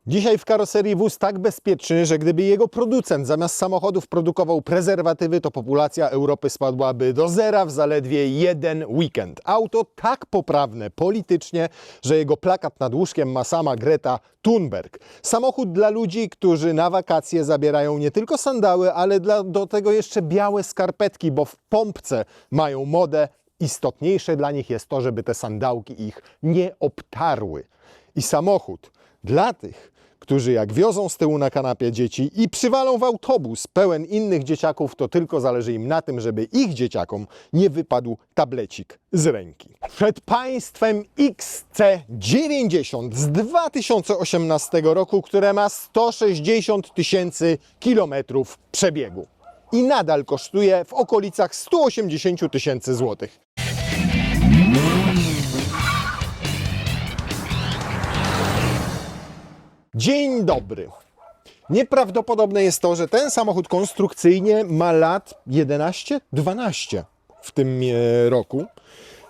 Dzisiaj w karoserii wóz tak bezpieczny, że gdyby jego producent zamiast samochodów produkował prezerwatywy, to populacja Europy spadłaby do zera w zaledwie jeden weekend. Auto tak poprawne politycznie, że jego plakat nad łóżkiem ma sama Greta Thunberg. Samochód dla ludzi, którzy na wakacje zabierają nie tylko sandały, ale do tego jeszcze białe skarpetki, bo w pompce mają modę. Istotniejsze dla nich jest to, żeby te sandałki ich nie obtarły. I samochód dla tych, którzy jak wiozą z tyłu na kanapie dzieci i przywalą w autobus pełen innych dzieciaków, to tylko zależy im na tym, żeby ich dzieciakom nie wypadł tablecik z ręki. Przed Państwem XC90 z 2018 roku, które ma 160 000 kilometrów przebiegu i nadal kosztuje w okolicach 180 000 złotych. Dzień dobry. Nieprawdopodobne jest to, że ten samochód konstrukcyjnie ma lat 11-12 w tym roku.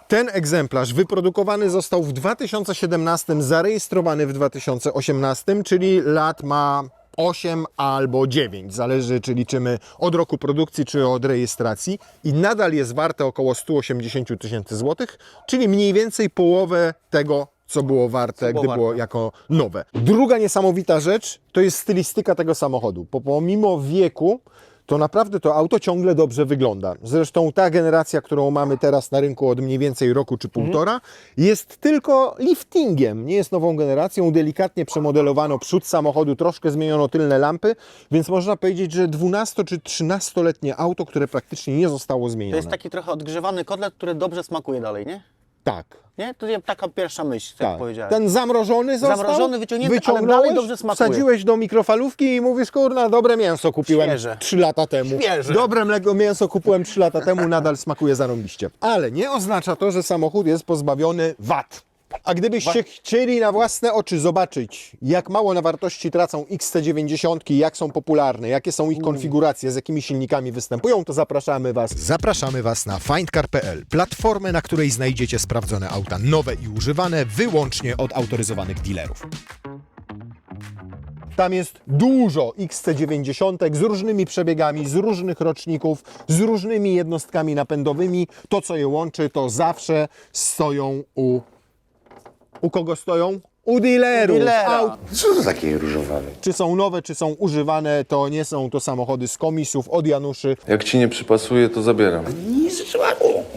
Ten egzemplarz wyprodukowany został w 2017, zarejestrowany w 2018, czyli lat ma 8 albo 9, zależy czy liczymy od roku produkcji czy od rejestracji, i nadal jest warte około 180 000 złotych, czyli mniej więcej połowę tego, co było warte, gdy było jako nowe. Druga niesamowita rzecz to jest stylistyka tego samochodu. Pomimo wieku, to naprawdę to auto ciągle dobrze wygląda. Zresztą ta generacja, którą mamy teraz na rynku od mniej więcej roku czy półtora, jest tylko liftingiem. Nie jest nową generacją. Delikatnie przemodelowano przód samochodu, troszkę zmieniono tylne lampy, więc można powiedzieć, że 12 czy 13-letnie auto, które praktycznie nie zostało zmienione. To jest taki trochę odgrzewany kotlet, który dobrze smakuje dalej, nie? Tak. Nie? To jest taka pierwsza myśl, jak powiedziałem. Ten zamrożony został, Zamrożony, wyciągnięty, ale dalej dobrze smakuje. wsadziłeś do mikrofalówki i mówisz, kurna, dobre mięso kupiłem Świeże. 3 lata temu. Świeże. Dobre mięso kupiłem 3 lata temu, nadal smakuje zarąbiście. Ale nie oznacza to, że samochód jest pozbawiony wad. A gdybyście chcieli na własne oczy zobaczyć, jak mało na wartości tracą XC90, jak są popularne, jakie są ich konfiguracje, z jakimi silnikami występują, to zapraszamy Was na findcar.pl, platformę, na której znajdziecie sprawdzone auta nowe i używane wyłącznie od autoryzowanych dealerów. Tam jest dużo XC90 z różnymi przebiegami, z różnych roczników, z różnymi jednostkami napędowymi. To, co je łączy, to zawsze stoją U kogo stoją? U dealerów. Co to takie różowane? Czy są nowe, czy są używane, to nie są to samochody z komisów, od Januszy. Jak ci nie przypasuje, to zabieram.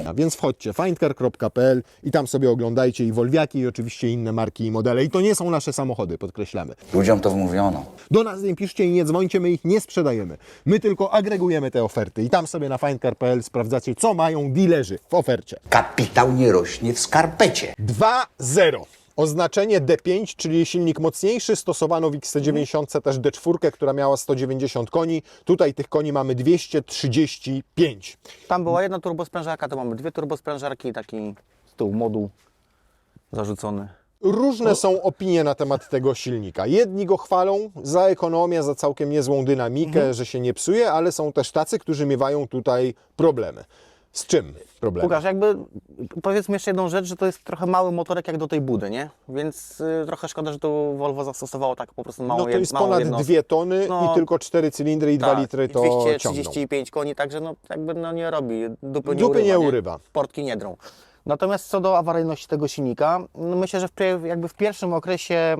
A więc wchodźcie findcar.pl i tam sobie oglądajcie i Volviaki, i oczywiście inne marki i modele. I to nie są nasze samochody, podkreślamy. Ludziom to wmówiono. Do nas nie piszcie i nie dzwońcie, my ich nie sprzedajemy. My tylko agregujemy te oferty i tam sobie na findcar.pl sprawdzacie, co mają dealerzy w ofercie. Kapitał nie rośnie w skarpecie. 2.0. Oznaczenie D5, czyli silnik mocniejszy, stosowano w XC90 też D4, która miała 190 koni. Tutaj tych koni mamy 235. Tam była jedna turbosprężarka, to mamy dwie turbosprężarki i taki z tyłu moduł zarzucony. Różne są opinie na temat tego silnika. Jedni go chwalą za ekonomię, za całkiem niezłą dynamikę, że się nie psuje, ale są też tacy, którzy miewają tutaj problemy. Z czym problemy? Łukasz, jakby powiedzmy jeszcze jedną rzecz, że to jest trochę mały motorek jak do tej budy, nie? Więc trochę szkoda, że tu Volvo zastosowało tak po prostu małą No to jest małą ponad jednostkę. 2 tony No, i tylko 4 cylindry i 2 litry i to ciągną. 235 koni, także no jakby no nie robi, dupy Dupy nie nie urywa. Portki nie drą. Natomiast co do awaryjności tego silnika, no myślę, że jakby w pierwszym okresie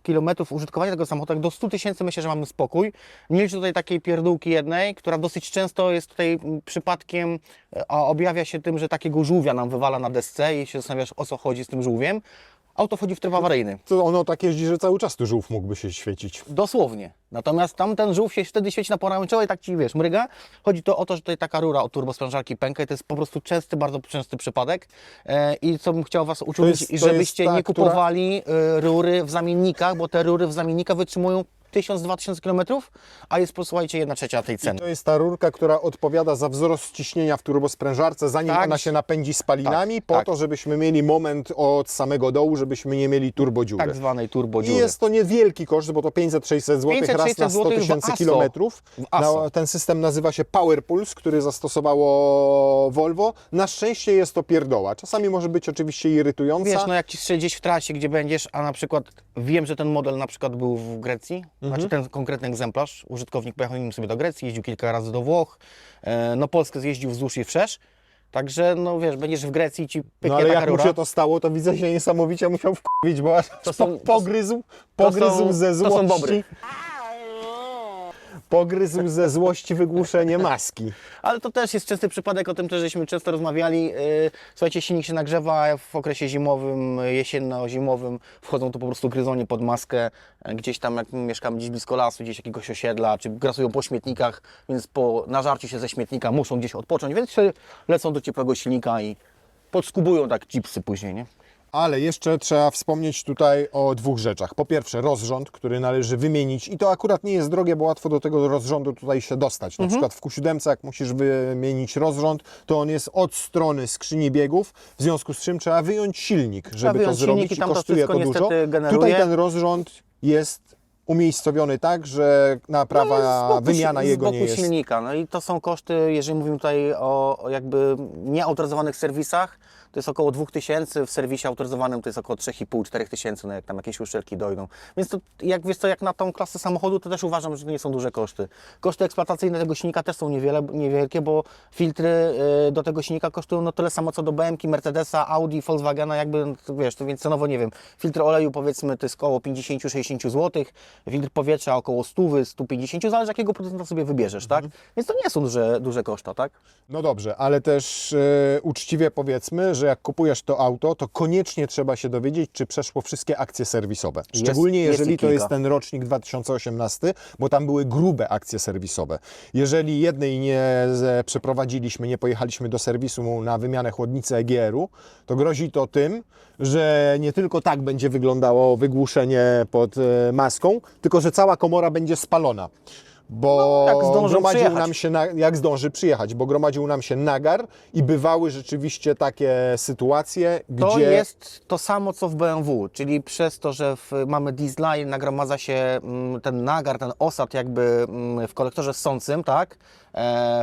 kilometrów użytkowania tego samochodu, jak do 100 000, myślę, że mamy spokój. Nie liczę tutaj takiej pierdółki jednej, która dosyć często jest tutaj przypadkiem, a objawia się tym, że takiego żółwia nam wywala na desce i się zastanawiasz, o co chodzi z tym żółwiem. Auto wchodzi w tryb awaryjny. To ono tak jeździ, że cały czas tu żółw mógłby się świecić. Dosłownie. Natomiast tamten żółw się wtedy świeci na pomarańczowo i tak ci, wiesz, mryga. Chodzi to o to, że tutaj taka rura od turbosprężarki pęka i to jest po prostu częsty, bardzo częsty przypadek. I co bym chciał Was uczulić, to jest żebyście ta, nie kupowali rury w zamiennikach, bo te rury w zamiennikach wytrzymują 1000-2000 km, a jest, posłuchajcie, 1/3 tej ceny. To jest ta rurka, która odpowiada za wzrost ciśnienia w turbosprężarce, zanim Tak. ona się napędzi spalinami, po tak. to, żebyśmy mieli moment od samego dołu, żebyśmy nie mieli turbodziury. Tak zwanej turbo I dziury. jest to niewielki koszt, bo to 500-600 zł 500-600 raz na 100 złotych w tysięcy ASO. kilometrów. W ASO. Ten system nazywa się Power Pulse, który zastosowało Volvo. Na szczęście jest to pierdoła. Czasami może być oczywiście irytująca. Wiesz, no jak ci strzeli gdzieś w trasie, gdzie będziesz, a na przykład wiem, że ten model na przykład był w Grecji, znaczy ten konkretny egzemplarz, użytkownik pojechał nim sobie do Grecji, jeździł kilka razy do Włoch, no Polskę zjeździł wzdłuż i wszerz, także no wiesz, będziesz w Grecji i ci pyknie No ale taka jak mu rura. się to stało, to widzę, że niesamowicie musiał wkurwić, bo aż pogryzł ze to są bobry. złości. Pogryzł ze złości wygłuszenie maski. Ale to też jest częsty przypadek, o tym też żeśmy często rozmawiali. Słuchajcie, silnik się nagrzewa w okresie zimowym, jesienno-zimowym, wchodzą tu po prostu gryzonie pod maskę, gdzieś tam jak mieszkamy gdzieś blisko lasu, gdzieś jakiegoś osiedla, czy grasują po śmietnikach, więc po nażarciu się ze śmietnika muszą gdzieś odpocząć, więc się lecą do ciepłego silnika i podskubują tak chipsy później, nie? Ale jeszcze trzeba wspomnieć tutaj o dwóch rzeczach. Po pierwsze rozrząd, który należy wymienić i to akurat nie jest drogie, bo łatwo do tego rozrządu tutaj się dostać. Na przykład w Q7, jak musisz wymienić rozrząd, to on jest od strony skrzyni biegów, w związku z czym trzeba wyjąć silnik, żeby to wyjąć zrobić silnik i i tam to kosztuje wszystko to dużo. niestety generuje. Tutaj ten rozrząd jest umiejscowiony tak, że naprawa, wymiana jego nie jest. silnika. No i to są koszty, jeżeli mówimy tutaj o jakby nieautoryzowanych serwisach, to jest około 2000, w serwisie autoryzowanym to jest około 3,5-4 tysięcy, no jak tam jakieś uszczelki dojdą. Więc to, jak wiesz co, jak na tą klasę samochodu, to też uważam, że to nie są duże koszty. Koszty eksploatacyjne tego silnika też są niewielkie, bo filtry do tego silnika kosztują no tyle samo co do BMW, Mercedesa, Audi, Volkswagena, jakby, to wiesz, to więc cenowo nie wiem. Filtr oleju powiedzmy to jest około 50-60 zł, filtr powietrza około 100-150, zależy jakiego producenta sobie wybierzesz, tak? Więc to nie są duże koszta, tak? No dobrze, ale też uczciwie powiedzmy, że jak kupujesz to auto, to koniecznie trzeba się dowiedzieć, czy przeszło wszystkie akcje serwisowe. Szczególnie jest jeżeli ich to kilka. jest ten rocznik 2018, bo tam były grube akcje serwisowe. Jeżeli jednej przeprowadziliśmy, nie pojechaliśmy do serwisu na wymianę chłodnicy EGR-u, to grozi to tym, że nie tylko tak będzie wyglądało wygłuszenie pod maską, tylko że cała komora będzie spalona. Bo jak zdążą gromadził przyjechać. nam się, jak zdąży przyjechać, bo gromadził nam się nagar i bywały rzeczywiście takie sytuacje, To gdzie jest to samo co w BMW, czyli przez to, że mamy diesla i nagromadza się ten nagar, ten osad jakby w kolektorze ssącym, tak?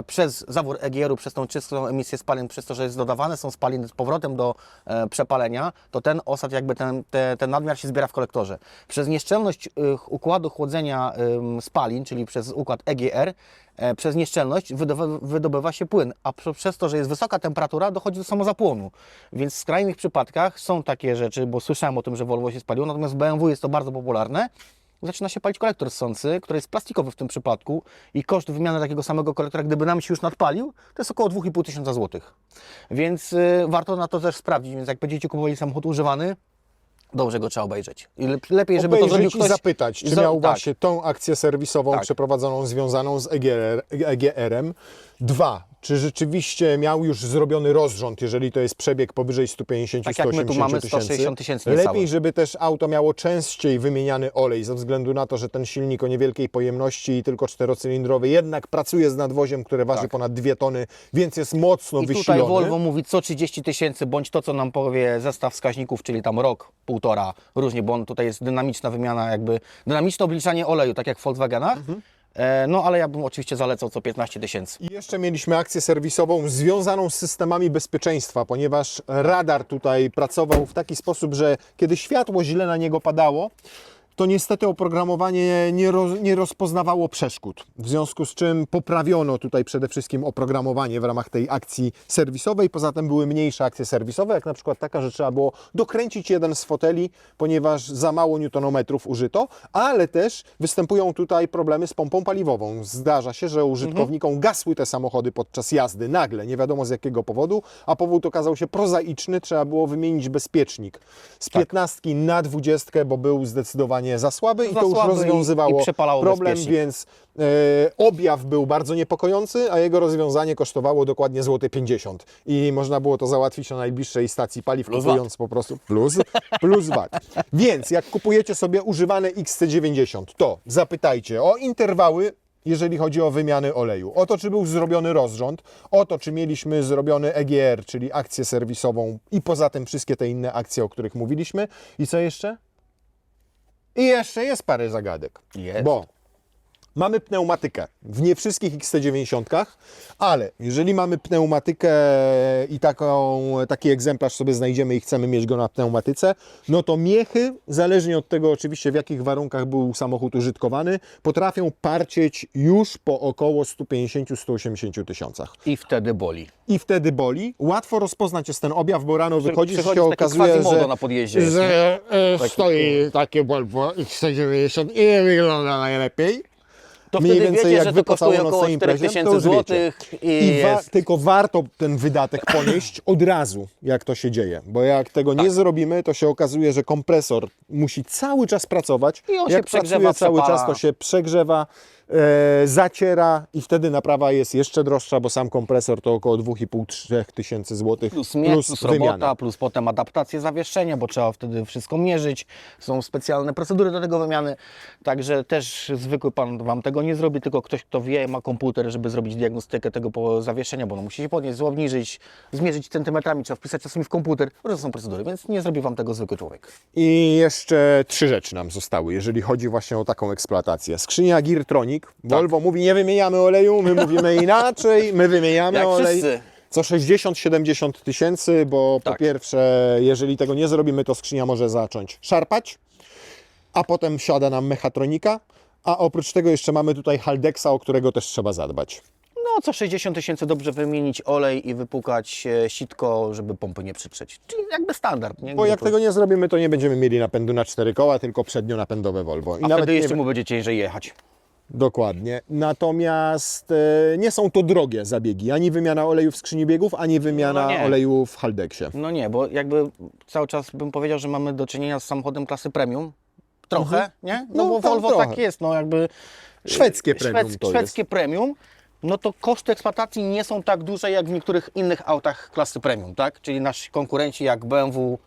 Przez zawór EGR-u, przez tą czystą emisję spalin, przez to, że jest dodawane są spaliny z powrotem do przepalenia, to ten osad jakby ten nadmiar się zbiera w kolektorze. Przez nieszczelność układu chłodzenia spalin, czyli przez układ EGR, przez nieszczelność wydobywa się płyn, a przez to, że jest wysoka temperatura, dochodzi do samozapłonu. Więc w skrajnych przypadkach są takie rzeczy, bo słyszałem o tym, że Volvo się spaliło, natomiast w BMW jest to bardzo popularne. Zaczyna się palić kolektor ssący, który jest plastikowy w tym przypadku i koszt wymiany takiego samego kolektora, gdyby nam się już nadpalił, to jest około 2500 zł. Więc warto na to też sprawdzić, więc jak będziecie kupowali samochód używany, dobrze go trzeba obejrzeć. I lepiej, żeby to zrobił obejrzeć ktoś... i zapytać, czy miał tak. właśnie tą akcję serwisową Tak. przeprowadzoną, związaną z EGR-em. 2. Czy rzeczywiście miał już zrobiony rozrząd, jeżeli to jest przebieg powyżej 150-180 Tak jak my tu mamy, 160 tysięcy niecałe. Lepiej, żeby też auto miało częściej wymieniany olej, ze względu na to, że ten silnik o niewielkiej pojemności i tylko czterocylindrowy jednak pracuje z nadwoziem, które waży ponad 2 tony, więc jest mocno I wysilony. tutaj Volvo mówi co 30 tysięcy, bądź to, co nam powie zestaw wskaźników, czyli tam rok, półtora, różnie, bo on tutaj jest dynamiczna wymiana, jakby dynamiczne obliczanie oleju, tak jak w Volkswagenach. No ale ja bym oczywiście zalecał co 15 tysięcy. I jeszcze mieliśmy akcję serwisową związaną z systemami bezpieczeństwa, ponieważ radar tutaj pracował w taki sposób, że kiedy światło źle na niego padało, to niestety oprogramowanie nie rozpoznawało przeszkód. W związku z czym poprawiono tutaj przede wszystkim oprogramowanie w ramach tej akcji serwisowej. Poza tym były mniejsze akcje serwisowe, jak na przykład taka, że trzeba było dokręcić jeden z foteli, ponieważ za mało newtonometrów użyto, ale też występują tutaj problemy z pompą paliwową. Zdarza się, że użytkownikom gasły te samochody podczas jazdy nagle, nie wiadomo z jakiego powodu, a powód okazał się prozaiczny, trzeba było wymienić bezpiecznik z 15 na 20, bo był zdecydowanie zdecydowanie za słaby i Za to już słaby rozwiązywało i przepalało problem, bezpiecznie. więc objaw był bardzo niepokojący, a jego rozwiązanie kosztowało dokładnie złoty 50 i można było to załatwić na najbliższej stacji paliw, Plus kupując po prostu plus VAT. Więc jak kupujecie sobie używane XC90, to zapytajcie o interwały, jeżeli chodzi o wymiany oleju, o to, czy był zrobiony rozrząd, o to, czy mieliśmy zrobiony EGR, czyli akcję serwisową i poza tym wszystkie te inne akcje, o których mówiliśmy. I co jeszcze? I jeszcze jest parę zagadek. Jest. Bo mamy pneumatykę w nie wszystkich XC90, ale jeżeli mamy pneumatykę i taki egzemplarz sobie znajdziemy i chcemy mieć go na pneumatyce, no to miechy, zależnie od tego oczywiście w jakich warunkach był samochód użytkowany, potrafią parcieć już po około 150-180 tysiącach. I wtedy boli. I wtedy boli. Łatwo rozpoznać jest ten objaw, bo rano wychodzisz, przychodzi się taki okazuje, Quasimodo że, na podjeździe jest, że Taki- stoi takie Volvo XC90 i nie wygląda najlepiej. To Mniej wtedy więcej wiecie, jak że wy to po kosztuje około całonocnej imprezie, 4000 to już zł i jest. tylko warto ten wydatek ponieść od razu, jak to się dzieje. Bo jak tego Tak. nie zrobimy, to się okazuje, że kompresor musi cały czas pracować. I on się jak przegrzewa, pracuje cały przepala. czas, to się przegrzewa, zaciera i wtedy naprawa jest jeszcze droższa, bo sam kompresor to około 2,5-3 tysięcy złotych Plus miecz, plus wymiana. robota, plus potem adaptację zawieszenia, bo trzeba wtedy wszystko mierzyć. Są specjalne procedury do tego wymiany. Także też zwykły pan Wam tego nie zrobi, tylko ktoś, kto wie, ma komputer, żeby zrobić diagnostykę tego zawieszenia, bo no musi się podnieść, obniżyć, zmierzyć centymetrami, trzeba wpisać czasami w komputer. Różne są procedury, więc nie zrobi Wam tego zwykły człowiek. I jeszcze 3 rzeczy nam zostały, jeżeli chodzi właśnie o taką eksploatację. Skrzynia Geartronic. Volvo mówi, nie wymieniamy oleju, my mówimy inaczej, my wymieniamy Jak olej. wszyscy. Co 60-70 tysięcy, bo po Tak. pierwsze, jeżeli tego nie zrobimy, to skrzynia może zacząć szarpać, a potem siada nam mechatronika, a oprócz tego jeszcze mamy tutaj Haldexa, o którego też trzeba zadbać. No, co 60 tysięcy dobrze wymienić olej i wypukać sitko, żeby pompy nie przytrzeć. Czyli jakby standard. Nie? Bo jak tego nie zrobimy, to nie będziemy mieli napędu na 4 koła, tylko przednionapędowe Volvo. I A nawet wtedy nie jeszcze mu będzie ciężej jechać. Dokładnie. Natomiast nie są to drogie zabiegi. Ani wymiana oleju w skrzyni biegów, ani wymiana No nie. oleju w Haldexie. No nie, bo jakby cały czas bym powiedział, że mamy do czynienia z samochodem klasy premium. Trochę, nie? No, No bo tam Volvo trochę. tak jest, no jakby... Szwedzkie premium to jest. Szwedzkie premium, no to koszty eksploatacji nie są tak duże jak w niektórych innych autach klasy premium, tak? Czyli nasi konkurenci jak BMW,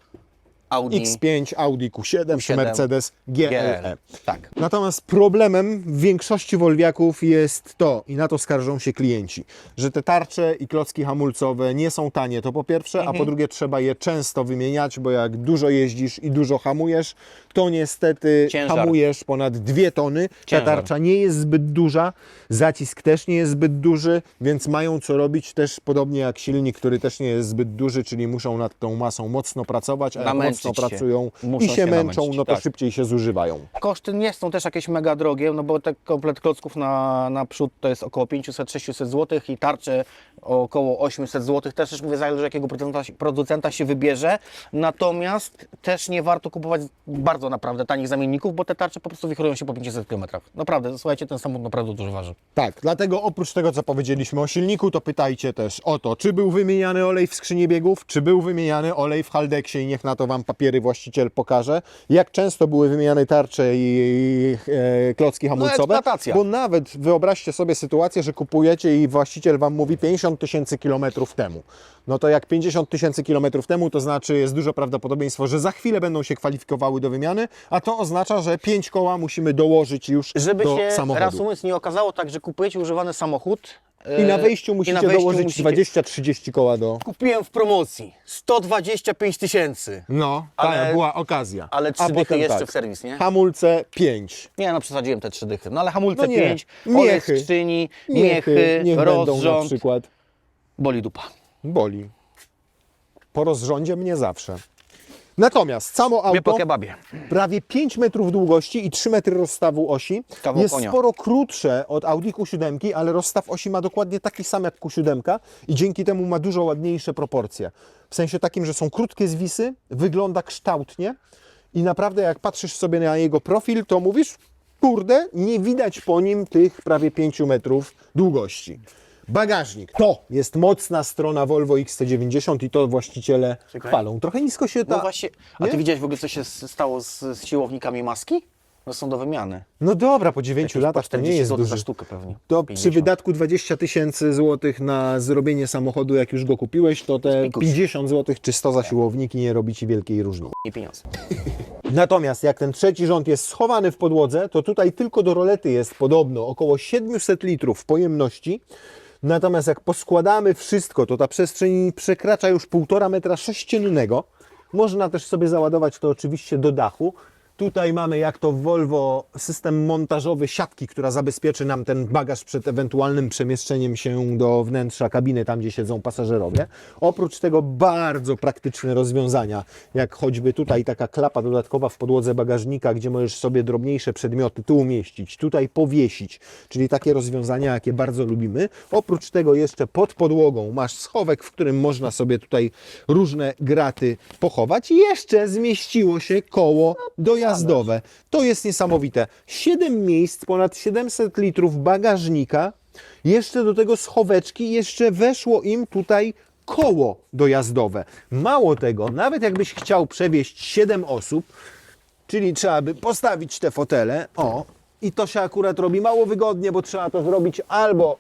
Audi, X5, Audi Q7 czy Q7, Mercedes GLE. Tak. Natomiast problemem w większości Volviaków jest to, i na to skarżą się klienci, że te tarcze i klocki hamulcowe nie są tanie, to po pierwsze, a po drugie trzeba je często wymieniać, bo jak dużo jeździsz i dużo hamujesz, to niestety Ciężar. hamujesz ponad 2 tony. Ta Ciężar. tarcza nie jest zbyt duża, zacisk też nie jest zbyt duży, więc mają co robić też podobnie jak silnik, który też nie jest zbyt duży, czyli muszą nad tą masą mocno pracować, a jak Namęczyć mocno się. pracują Muszą i się się męczą, namęczyć, no to tak. szybciej się zużywają. Koszty nie są też jakieś mega drogie, no bo ten komplet klocków na przód to jest około 500-600 zł i tarcze około 800 zł. Też mówię, zależy jakiego producenta się wybierze. Natomiast też nie warto kupować bardzo naprawdę tanich zamienników, bo te tarcze po prostu wichują się po 500 km. Naprawdę, słuchajcie, ten samochód naprawdę dużo waży. Tak, dlatego oprócz tego, co powiedzieliśmy o silniku, to pytajcie też o to, czy był wymieniany olej w skrzyni biegów, czy był wymieniany olej w Haldexie i niech na to Wam papiery właściciel pokaże. Jak często były wymieniane tarcze i klocki hamulcowe. eksploatacja. Bo nawet wyobraźcie sobie sytuację, że kupujecie i właściciel Wam mówi 50 tysięcy kilometrów temu. No to jak 50 tysięcy kilometrów temu, to znaczy jest duże prawdopodobieństwo, że za chwilę będą się kwalifikowały do wymiany, a to oznacza, że 5 koła musimy dołożyć już Żeby do się samochodu. reasumując nie okazało tak, że kupujecie używany samochód I na wejściu musicie dołożyć musicie- 20-30 koła do... Kupiłem w promocji 125 tysięcy. No, Ale- tak, była okazja. ale 3 A dychy potem jeszcze tak, w serwis, nie? Hamulce 5. Nie, no przesadziłem te 3 dychy. No ale hamulce No nie. 5, olej Miechy. skrzyni, Miechy niech będą na rozrząd, przykład. boli dupa. Boli. Po rozrządzie mnie zawsze. Natomiast samo Wie po auto kebabie. prawie 5 metrów długości i 3 metry rozstawu osi. Kawał Jest konia. sporo krótsze od Audi Q7, ale rozstaw osi ma dokładnie taki sam jak Q7 i dzięki temu ma dużo ładniejsze proporcje. W sensie takim, że są krótkie zwisy, wygląda kształtnie i naprawdę jak patrzysz sobie na jego profil, to mówisz, kurde, nie widać po nim tych prawie 5 metrów długości. Bagażnik. To jest mocna strona Volvo XC90 i to właściciele Czekaj. chwalą. Trochę nisko się ta... No właśnie, a nie? ty widziałeś w ogóle, co się stało z siłownikami maski? No są do wymiany. No dobra, po 9 Jakieś latach po to nie 40 jest zł duży. za sztukę pewnie. To 50. przy wydatku 20 000 złotych na zrobienie samochodu, jak już go kupiłeś, to te Pikuś. 50 zł czy 100 za siłowniki nie robi ci wielkiej różnicy. Nie pieniądze. Natomiast jak ten trzeci rząd jest schowany w podłodze, to tutaj tylko do rolety jest podobno około 700 litrów pojemności. Natomiast jak poskładamy wszystko, to ta przestrzeń przekracza już 1,5 metra sześciennego. Można też sobie załadować to oczywiście do dachu. Tutaj mamy, jak to w Volvo, system montażowy siatki, która zabezpieczy nam ten bagaż przed ewentualnym przemieszczeniem się do wnętrza kabiny, tam gdzie siedzą pasażerowie. Oprócz tego bardzo praktyczne rozwiązania, jak choćby tutaj taka klapa dodatkowa w podłodze bagażnika, gdzie możesz sobie drobniejsze przedmioty tu umieścić, tutaj powiesić, czyli takie rozwiązania, jakie bardzo lubimy. Oprócz tego jeszcze pod podłogą masz schowek, w którym można sobie tutaj różne graty pochować. I jeszcze zmieściło się koło dojazdowe. To jest niesamowite. 7 miejsc, ponad 700 litrów bagażnika, jeszcze do tego schoweczki, jeszcze weszło im tutaj koło dojazdowe. Mało tego, nawet jakbyś chciał przewieźć 7 osób, czyli trzeba by postawić te fotele, o, i to się akurat robi mało wygodnie, bo trzeba to zrobić albo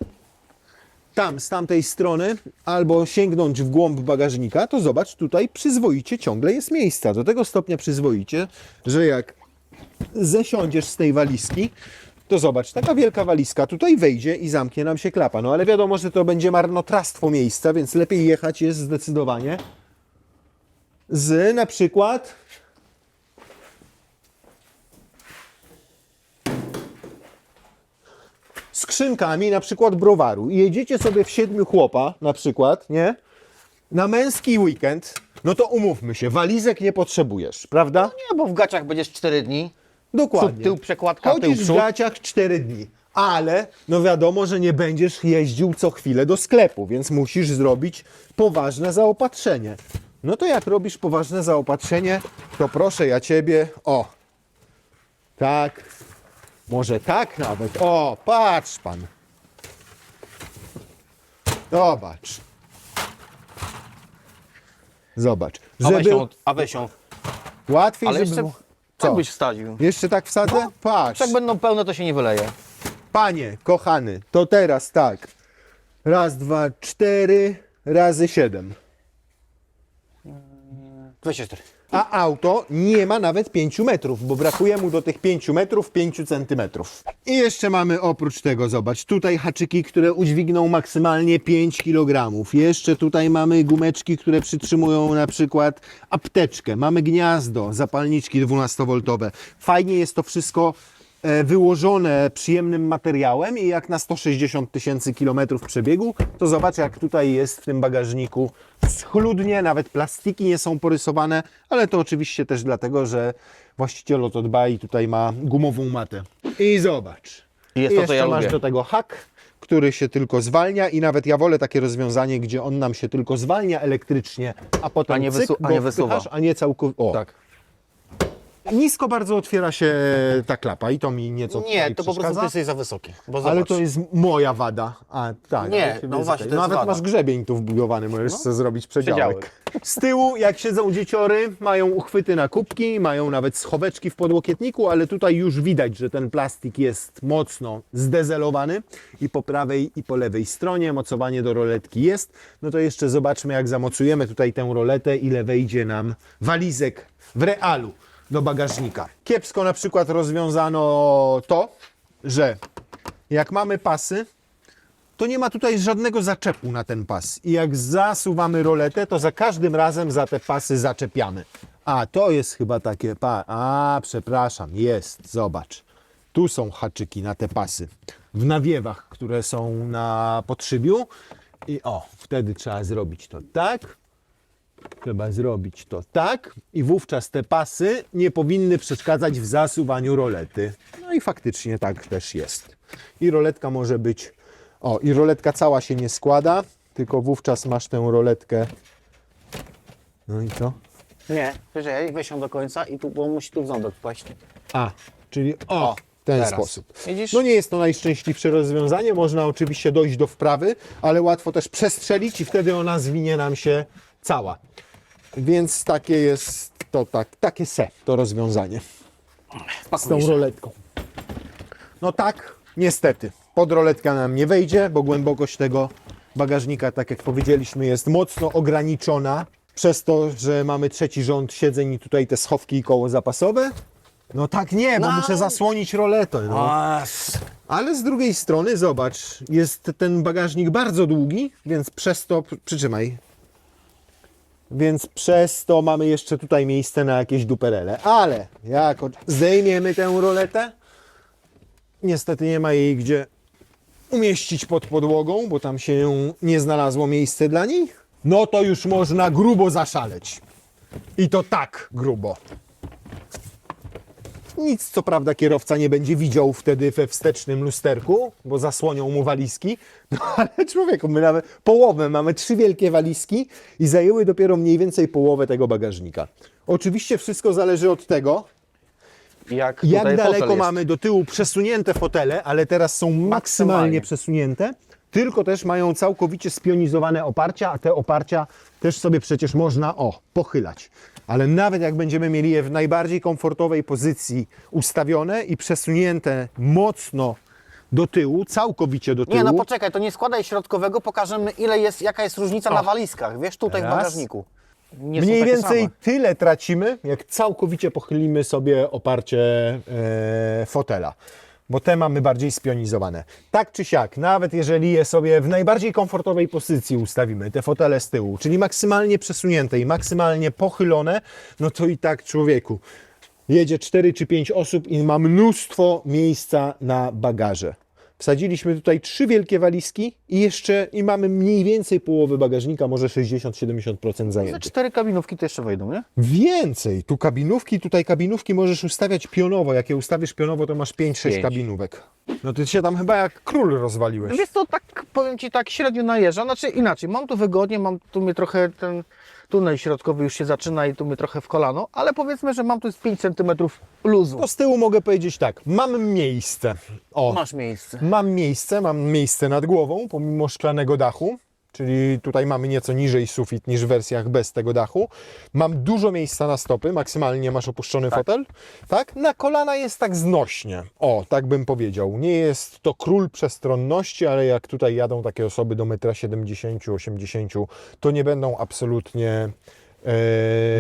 tam, z tamtej strony, albo sięgnąć w głąb bagażnika, to zobacz, tutaj przyzwoicie ciągle jest miejsca. Do tego stopnia przyzwoicie, że jak zesiądziesz z tej walizki, to zobacz, taka wielka walizka tutaj wejdzie i zamknie nam się klapa. No ale wiadomo, że to będzie marnotrawstwo miejsca, więc lepiej jechać jest zdecydowanie z na przykład skrzynkami na przykład browaru i jedziecie sobie w 7 chłopa na przykład, nie? Na męski weekend, no to umówmy się, walizek nie potrzebujesz, prawda? Nie, bo w gaciach będziesz 4 dni. Dokładnie. Tył przekładka, tył Chodzisz w przód. gaciach 4 dni, ale no wiadomo, że nie będziesz jeździł co chwilę do sklepu, więc musisz zrobić poważne zaopatrzenie. No to jak robisz poważne zaopatrzenie, to proszę ja Ciebie, o, tak, może tak nawet, o, patrz Pan. Zobacz. Zobacz. Żeby A weź ją. łatwiej, Ale żeby jeszcze było- tak Co? byś wstawił. Jeszcze tak wsadzę? Patrz. Jak będą pełne, to się nie wyleje. Panie, kochany, to teraz tak. Raz, dwa, 4 razy 7. 24. A auto nie ma nawet 5 metrów, bo brakuje mu do tych 5 metrów 5 centymetrów. I jeszcze mamy oprócz tego, zobacz, tutaj haczyki, które udźwigną maksymalnie 5 kg. Jeszcze tutaj mamy gumeczki, które przytrzymują na przykład apteczkę. Mamy gniazdo, zapalniczki 12V. Fajnie jest to wszystko wyłożone przyjemnym materiałem i jak na 160 000 kilometrów przebiegu, to zobacz jak tutaj jest w tym bagażniku schludnie, nawet plastiki nie są porysowane, ale to oczywiście też dlatego, że właściciel o to dba i tutaj ma gumową matę. I zobacz. I jest I to, co jeszcze ja masz lubię. do tego hak, który się tylko zwalnia i nawet ja wolę takie rozwiązanie, gdzie on nam się tylko zwalnia elektrycznie, a potem A nie cyk, a go nie wysuwa. wpychasz, a nie całkowicie. Tak. Nisko bardzo otwiera się ta klapa i to mi nieco Nie, tutaj to po prostu przeszkadza. ty jesteś za wysoki. Bo Ale zobacz. to jest moja wada. A tak. Nie, to chyba no jest właśnie, okej. to jest Nawet wada. masz grzebień tu wbudowany, możesz sobie zrobić przedziałek. Przedziałek. Z tyłu, jak siedzą dzieciory, mają uchwyty na kubki, mają nawet schoweczki w podłokietniku, ale tutaj już widać, że ten plastik jest mocno zdezelowany i po prawej i po lewej stronie mocowanie do roletki jest. No to jeszcze zobaczmy, jak zamocujemy tutaj tę roletę, ile wejdzie nam walizek w realu do bagażnika. Kiepsko na przykład rozwiązano to, że jak mamy pasy, to nie ma tutaj żadnego zaczepu na ten pas. I jak zasuwamy roletę, to za każdym razem za te pasy zaczepiamy. A, to jest chyba takie przepraszam, jest, zobacz. Tu są haczyki na te pasy. W nawiewach, które są na podszybiu. I wtedy trzeba zrobić to tak. Trzeba zrobić to tak i wówczas te pasy nie powinny przeszkadzać w zasuwaniu rolety. No i faktycznie tak też jest. I roletka może być... i roletka cała się nie składa, tylko wówczas masz tę roletkę... No i co? Nie, weź ją do końca i tu, bo musi tu w ząbek wpaść. Czyli w ten teraz. sposób. Widzisz? No nie jest to najszczęśliwsze rozwiązanie, można oczywiście dojść do wprawy, ale łatwo też przestrzelić i wtedy ona zwinie nam się cała. Więc takie jest to takie to rozwiązanie. z tą roletką. No tak, niestety, podroletka nam nie wejdzie, bo głębokość tego bagażnika, tak jak powiedzieliśmy, jest mocno ograniczona przez to, że mamy trzeci rząd siedzeń i tutaj te schowki i koło zapasowe. No tak nie, bo muszę zasłonić roletę. No. Ale z drugiej strony, zobacz, jest ten bagażnik bardzo długi, więc przez to, przytrzymaj, więc przez to mamy jeszcze tutaj miejsce na jakieś duperele. Ale jak zdejmiemy tę roletę, niestety nie ma jej gdzie umieścić pod podłogą, bo tam się nie znalazło miejsce dla niej, no to już można grubo zaszaleć. I to tak grubo. Nic co prawda kierowca nie będzie widział wtedy we wstecznym lusterku, bo zasłonią mu walizki. No ale człowieku, my nawet połowę, mamy 3 wielkie walizki i zajęły dopiero mniej więcej połowę tego bagażnika. Oczywiście wszystko zależy od tego, jak daleko mamy do tyłu przesunięte fotele, ale teraz są maksymalnie przesunięte, tylko też mają całkowicie spionizowane oparcia, a te oparcia też sobie przecież można, pochylać. Ale nawet jak będziemy mieli je w najbardziej komfortowej pozycji ustawione i przesunięte mocno do tyłu, całkowicie do tyłu. Nie, no poczekaj, to nie składaj środkowego, pokażemy jaka jest różnica na walizkach, wiesz, tutaj w bagażniku. Nie są Mniej takie więcej same. tyle tracimy, jak całkowicie pochylimy sobie oparcie fotela, bo te mamy bardziej spionizowane. Tak czy siak, nawet jeżeli je sobie w najbardziej komfortowej pozycji ustawimy, te fotele z tyłu, czyli maksymalnie przesunięte i maksymalnie pochylone, no to i tak człowieku, jedzie 4 czy 5 osób i ma mnóstwo miejsca na bagaże. Wsadziliśmy tutaj 3 wielkie walizki i mamy mniej więcej połowy bagażnika, może 60-70% Te zajęte. 4 kabinówki to jeszcze wejdą, nie? Więcej! Tutaj kabinówki możesz ustawiać pionowo. Jak je ustawisz pionowo, to masz 5-6 5. kabinówek. No ty się tam chyba jak król rozwaliłeś. Wiesz co, tak powiem Ci, tak średnio najeżdża, znaczy inaczej, mam tu wygodnie, mam tu mnie trochę ten tunel środkowy już się zaczyna i tu mnie trochę w kolano, ale powiedzmy, że mam tu z 5 cm luzu. To z tyłu mogę powiedzieć tak, mam miejsce. Masz miejsce. Mam miejsce nad głową, pomimo szklanego dachu. Czyli tutaj mamy nieco niżej sufit niż w wersjach bez tego dachu. Mam dużo miejsca na stopy, maksymalnie masz opuszczony fotel. Tak? Na kolana jest tak znośnie. Tak bym powiedział. Nie jest to król przestronności, ale jak tutaj jadą takie osoby do 1,70 m, 80 m, to nie będą absolutnie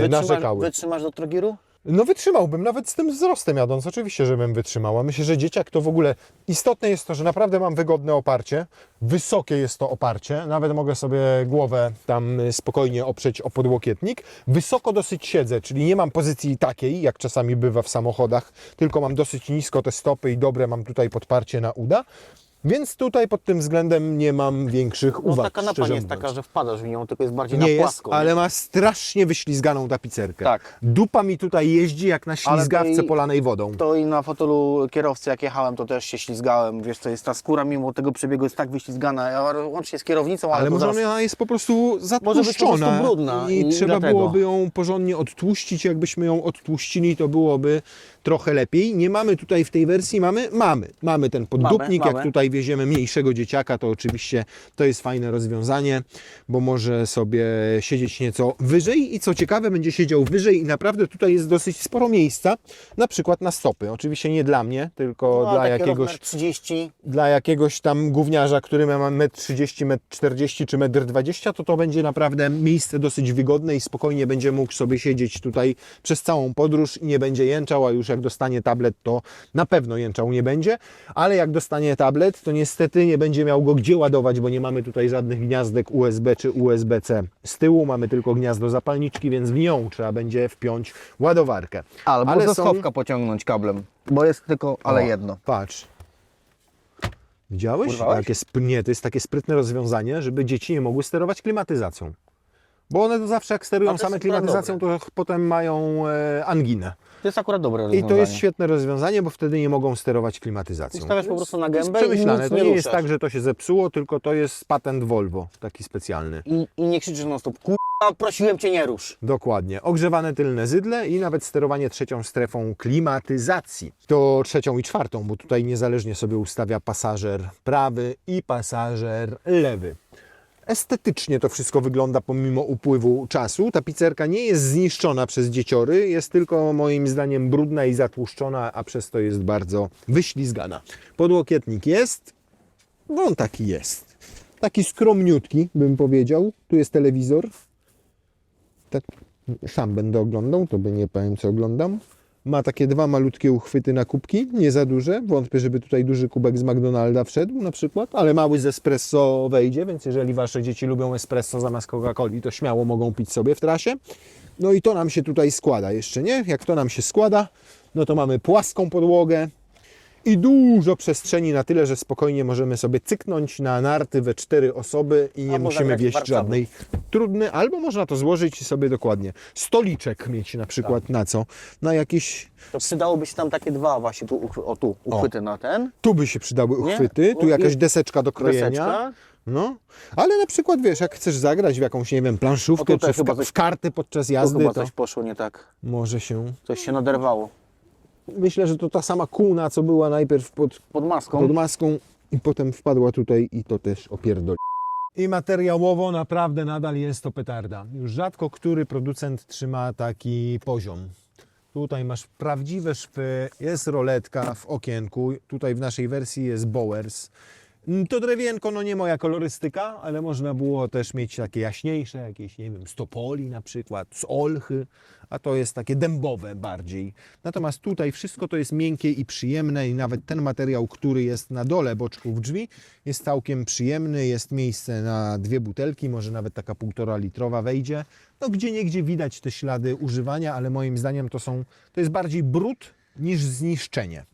narzekały. Wytrzymasz do Trogiru? No wytrzymałbym, nawet z tym wzrostem jadąc, oczywiście, że bym wytrzymał. A myślę, że dzieciak to w ogóle istotne jest to, że naprawdę mam wygodne oparcie, wysokie jest to oparcie, nawet mogę sobie głowę tam spokojnie oprzeć o podłokietnik. Wysoko dosyć siedzę, czyli nie mam pozycji takiej, jak czasami bywa w samochodach, tylko mam dosyć nisko te stopy i dobre mam tutaj podparcie na uda. Więc tutaj pod tym względem nie mam większych No uwag, ta kanapa szczerze nie jest mówiąc. taka, że wpadasz w nią, tylko jest bardziej Nie na jest, płasko. ale ma strasznie wyślizganą tapicerkę. Tak. Dupa mi tutaj jeździ jak na ślizgawce to i- polanej wodą. To i na fotelu kierowcy jak jechałem, to też się ślizgałem. Wiesz co, jest ta skóra mimo tego przebiegu jest tak wyślizgana, łącznie z kierownicą, ale Ale to może zaraz... ona jest po prostu Może być po prostu zatłuszczona brudna i trzeba dlatego. byłoby ją porządnie odtłuścić. Jakbyśmy ją odtłuścili, to byłoby trochę lepiej. Nie mamy tutaj w tej wersji, mamy ten poddupnik. Mamy. Jak tutaj wieziemy mniejszego dzieciaka, to oczywiście to jest fajne rozwiązanie, bo może sobie siedzieć nieco wyżej i co ciekawe, będzie siedział wyżej i naprawdę tutaj jest dosyć sporo miejsca, na przykład na stopy. Oczywiście nie dla mnie, tylko No, dla takie jakiegoś... rozmiar 30. Dla jakiegoś tam gówniarza, który ma 1,30 m, 1,40 m czy 1,20 m, to będzie naprawdę miejsce dosyć wygodne i spokojnie będzie mógł sobie siedzieć tutaj przez całą podróż i nie będzie jęczał, a już jak dostanie tablet, to na pewno jęczał nie będzie, ale jak dostanie tablet, to niestety nie będzie miał go gdzie ładować, bo nie mamy tutaj żadnych gniazdek USB czy USB-C. Z tyłu mamy tylko gniazdo zapalniczki, więc w nią trzeba będzie wpiąć ładowarkę. Albo Ale ze są- schowka pociągnąć kablem, bo jest tylko, ale O, jedno. Patrz. Widziałeś? Urwałeś? Nie, to jest takie sprytne rozwiązanie, żeby dzieci nie mogły sterować klimatyzacją. Bo one to zawsze jak A sterują to jest same akurat klimatyzacją, to potem mają anginę. To jest akurat dobre I rozwiązanie. to jest świetne rozwiązanie, bo wtedy nie mogą sterować klimatyzacją. Ustawiasz po prostu na To jest gębę i przemyślane. nic To nie nie jest ruszasz. tak, że to się zepsuło, tylko to jest patent Volvo, taki specjalny. I nie krzyczysz non stop, k***a, prosiłem Cię nie rusz. Dokładnie. Ogrzewane tylne zydle i nawet sterowanie trzecią strefą klimatyzacji. To trzecią i czwartą, bo tutaj niezależnie sobie ustawia pasażer prawy i pasażer lewy. estetycznie to wszystko wygląda pomimo upływu czasu. Tapicerka nie jest zniszczona przez dzieciory, jest tylko moim zdaniem brudna i zatłuszczona, a przez to jest bardzo wyślizgana. Podłokietnik jest, no on taki jest. Taki skromniutki, bym powiedział. Tu jest telewizor. Tak, sam będę oglądał, to by nie powiem, co oglądam. Ma takie dwa malutkie uchwyty na kubki, nie za duże. Wątpię, żeby tutaj duży kubek z McDonalda wszedł na przykład, ale mały z espresso wejdzie, więc jeżeli Wasze dzieci lubią espresso zamiast Coca-Coli, to śmiało mogą pić sobie w trasie. No i to nam się tutaj składa jeszcze, nie? Jak to nam się składa, no to mamy płaską podłogę i dużo przestrzeni na tyle, że spokojnie możemy sobie cyknąć na narty we 4 osoby i nie Albo musimy zagrać w wieść Warszawie. żadnej trudny, albo można to złożyć sobie dokładnie. Stoliczek mieć na przykład na co? Na jakieś, To przydałoby się tam takie dwa właśnie, tu uchwyty na ten. tu by się przydały Nie? uchwyty, tu I jakaś deseczka do krojenia. Deseczka. No, ale na przykład wiesz, jak chcesz zagrać w jakąś, nie wiem, planszówkę, O, tutaj czy chyba w karty podczas Tu jazdy, chyba to coś poszło nie tak. może się... Coś się naderwało. Myślę, że to ta sama kuna, co była najpierw Pod maską. pod maską i potem wpadła tutaj i to też opierdoli. I materiałowo naprawdę nadal jest to petarda. Już rzadko który producent trzyma taki poziom. Tutaj masz prawdziwe szwy, jest roletka w okienku, tutaj w naszej wersji jest Bowers. To drewienko, no nie moja kolorystyka, ale można było też mieć takie jaśniejsze, jakieś, nie wiem, z topoli na przykład, z olchy, a to jest takie dębowe bardziej. Natomiast tutaj wszystko to jest miękkie i przyjemne i nawet ten materiał, który jest na dole boczków drzwi, jest całkiem przyjemny, jest miejsce na 2 butelki, może nawet taka 1,5 litrowa wejdzie. No gdzieniegdzie widać te ślady używania, ale moim zdaniem to jest bardziej brud niż zniszczenie.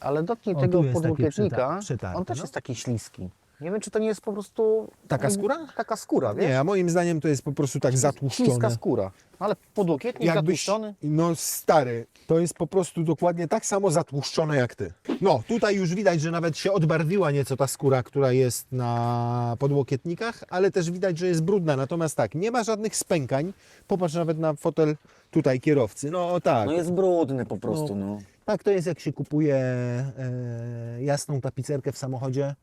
Ale dotknij O, tego tu jest taki podłokietnika, przetarty, on też no. jest taki śliski. Nie wiem, czy to nie jest po prostu... Taka skóra? Taka skóra, wiesz? Nie, a moim zdaniem to jest po prostu tak Śliska zatłuszczone. skóra. Ale podłokietnik zatłuszczony. No stary, to jest po prostu dokładnie tak samo zatłuszczone jak ty. No, tutaj już widać, że nawet się odbarwiła nieco ta skóra, która jest na podłokietnikach, ale też widać, że jest brudna. Natomiast tak, nie ma żadnych spękań. Popatrz nawet na fotel tutaj kierowcy. No tak. No jest brudny po prostu, no. Tak to jest, jak się kupuje jasną tapicerkę w samochodzie,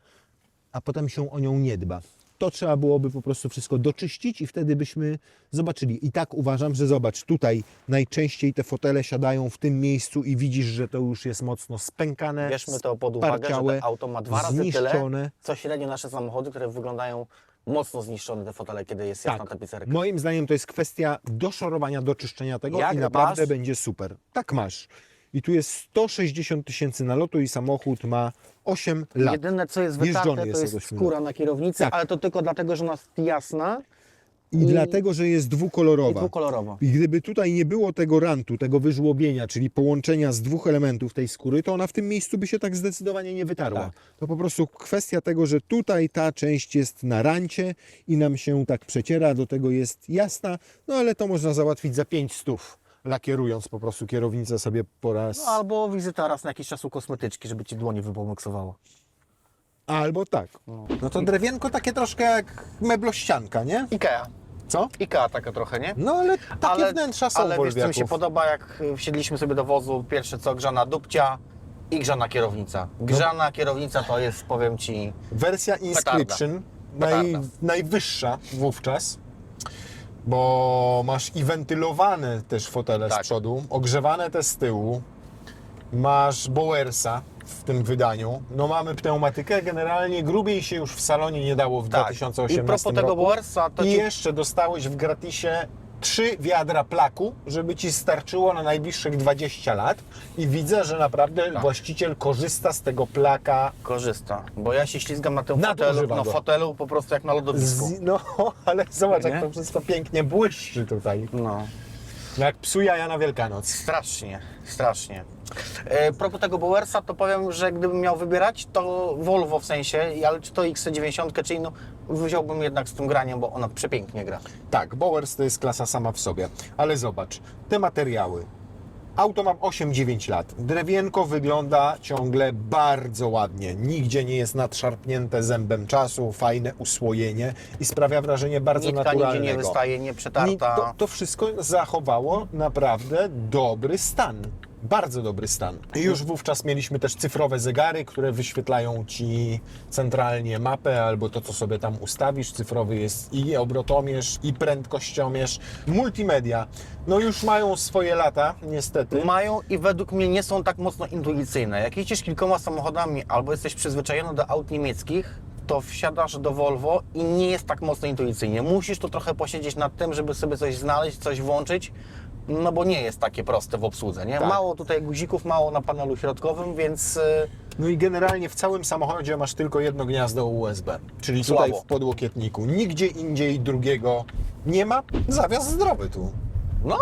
a potem się o nią nie dba. To trzeba byłoby po prostu wszystko doczyścić i wtedy byśmy zobaczyli. I tak uważam, że zobacz, tutaj najczęściej te fotele siadają w tym miejscu i widzisz, że to już jest mocno spękane, Bierzmy to pod uwagę, że sparciałe, to auto ma 2 razy tyle, zniszczone. co średnio nasze samochody, które wyglądają mocno zniszczone, te fotele, kiedy jest jasna tapicerka. Moim zdaniem to jest kwestia doszorowania, doczyszczenia tego Jak i naprawdę dbasz? będzie super. Tak masz. I tu jest 160 000 nalotu i samochód ma 8 lat. Jedyne, co jest Jeżdżony wytarte, to jest od jest 8 skóra na kierownicy, Tak. ale to tylko dlatego, że ona jest jasna I dlatego, że jest i dwukolorowa. dwukolorowa. I gdyby tutaj nie było tego rantu, tego wyżłobienia, czyli połączenia z 2 elementów tej skóry, to ona w tym miejscu by się tak zdecydowanie nie wytarła. Tak. To po prostu kwestia tego, że tutaj ta część jest na rancie i nam się tak przeciera, do tego jest jasna, no ale to można załatwić za 500, lakierując po prostu kierownicę sobie po raz... No, albo wizyta raz na jakiś czas u kosmetyczki, żeby ci dłonie wypomoksowało. Albo tak. No to drewienko takie troszkę jak meblościanka, nie? Ikea. Co? Ikea taka trochę, nie? No ale takie wnętrza są Ale wiesz, co mi się Volviaków. podoba, jak wsiedliśmy sobie do wozu, pierwsze co, grzana dupcia i grzana kierownica. Grzana kierownica to jest, powiem ci, Wersja Inscription, Petarda. najwyższa wówczas, bo masz i wentylowane też fotele z Tak. przodu, ogrzewane te z tyłu, masz Bowersa w tym wydaniu, no mamy pneumatykę, generalnie grubiej się już w salonie nie dało w tak. 2018 I propos tego roku. Bowersa, to I ci... jeszcze dostałeś w gratisie 3 wiadra plaku, żeby ci starczyło na najbliższych 20 lat i widzę, że naprawdę Tak. właściciel korzysta z tego plaka. korzysta, bo ja się ślizgam na tym Nadużywa fotelu, go. fotelu po prostu jak na lodowisku. No, ale zobacz, Nie? jak to wszystko pięknie błyszczy tutaj. No, Jak psu jaja na Wielkanoc. strasznie, strasznie. Propos tego Bowersa, to powiem, że gdybym miał wybierać, to Volvo w sensie, ale czy to XC90, czy inną, wziąłbym jednak z tym graniem, bo ona przepięknie gra. Tak, Bowers to jest klasa sama w sobie. Ale zobacz, te materiały. Auto mam 8-9 lat. Drewienko wygląda ciągle bardzo ładnie. Nigdzie nie jest nadszarpnięte zębem czasu, fajne usłojenie i sprawia wrażenie bardzo Nitka naturalnego. nigdzie nie wystaje, nie przetarta. To wszystko zachowało naprawdę dobry stan. bardzo dobry stan. I już wówczas mieliśmy też cyfrowe zegary, które wyświetlają Ci centralnie mapę albo to, co sobie tam ustawisz. Cyfrowy jest i obrotomierz, i prędkościomierz. Multimedia, no już mają swoje lata, niestety. Mają i według mnie nie są tak mocno intuicyjne. Jak jeździsz kilkoma samochodami albo jesteś przyzwyczajony do aut niemieckich, to wsiadasz do Volvo i nie jest tak mocno intuicyjnie. Musisz tu trochę posiedzieć nad tym, żeby sobie coś znaleźć, coś włączyć, no bo nie jest takie proste w obsłudze, nie? Tak. Mało tutaj guzików, mało na panelu środkowym, więc No i generalnie w całym samochodzie masz tylko jedno gniazdo USB, czyli tutaj Słabo. w podłokietniku. Nigdzie indziej drugiego nie ma. Zawias zdrowy tu. no,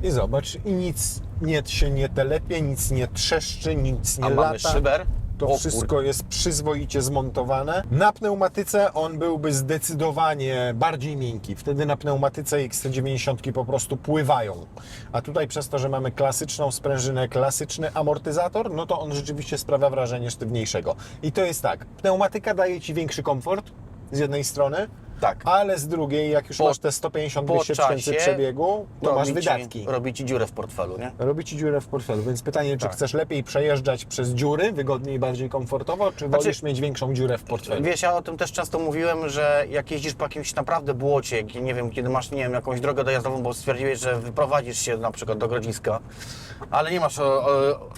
I zobacz, i nic się nie telepie, nic nie trzeszczy, nic nie a lata. mamy szyber. To O wszystko jest przyzwoicie zmontowane. Na pneumatyce on byłby zdecydowanie bardziej miękki. Wtedy na pneumatyce XC90 po prostu pływają. A tutaj przez to, że mamy klasyczną sprężynę, klasyczny amortyzator, no to on rzeczywiście sprawia wrażenie sztywniejszego. I to jest tak, pneumatyka daje Ci większy komfort z jednej strony, Tak. ale z drugiej, jak już Po- masz te 150-200 po tysięcy czasie przebiegu, to masz wydatki. Robi ci dziurę w portfelu, nie? Robi Ci dziurę w portfelu, więc pytanie, czy Tak. chcesz lepiej przejeżdżać przez dziury, wygodniej i bardziej komfortowo, czy wolisz mieć większą dziurę w portfelu? Wiesz, ja o tym też często mówiłem, że jak jeździsz po jakimś naprawdę błocie, nie wiem, kiedy masz, nie wiem, jakąś drogę dojazdową, bo stwierdziłeś, że wyprowadzisz się na przykład do Grodziska, ale nie masz